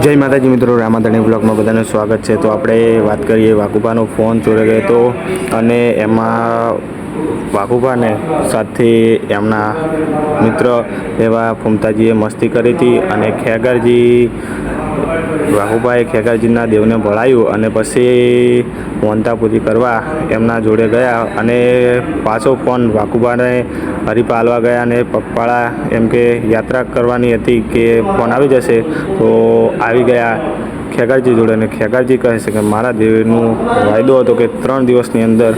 જય માતાજી મિત્રો, રામાધણી બ્લોગમાં બધાનું સ્વાગત છે। તો આપણે વાત કરીએ વાઘુબાનો ફોન ચોરી ગયો હતો અને એમાં વાઘુબાને સાથે એમના મિત્ર એવા ફમતાજીએ મસ્તી કરી હતી અને વાઘુબાએ ખેગારજીના દેવને ભળાયું અને પછી મોનતા પૂરી કરવા એમના જોડે ગયા અને પાછો ફોન વાઘુબાને હરીફા હાલવા ગયા અને પગપાળા એમ કે યાત્રા કરવાની હતી કે ફોન આવી જશે તો આવી ગયા ખેગારજી જોડે અને ખેગારજી કહે છે કે મારા દેવનો વાયદો હતો કે 3 દિવસની અંદર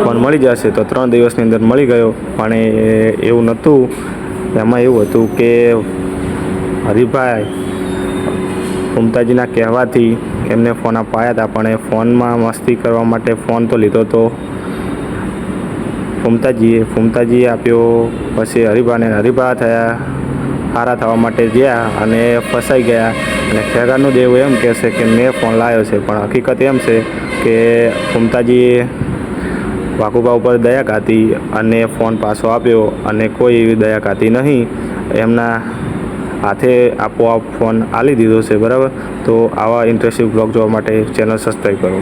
ફોન મળી જશે તો 3 દિવસની અંદર મળી ગયો, પણ એવું નહોતું। એમાં એવું હતું કે હરીભાઈ ફમતાજીના કહેવાથી એમને ફોન અપાયા હતા, પણ એ ફોનમાં મસ્તી કરવા માટે ફોન તો લીધો હતો ફમતાજીએ આપ્યો। પછી હરીભા થયા, હારા થવા માટે ગયા અને ફસાઈ ગયા અને ખેગારનો દેવ એમ કહેશે કે મેં ફોન લાવ્યો છે, પણ હકીકત એમ છે કે ફમતાજીએ વાઘુબા ઉપર દયા ખાધી અને ફોન પાછો આપ્યો અને કોઈ એવી દયા ખાધી નહીં, એમના હાથે આપોઆપ ફોન આલી દીધો છે। બરાબર, તો આવા ઇન્ટરેસ્ટિંગ બ્લોગ જોવા માટે ચેનલ સબસ્ક્રાઈબ કરો।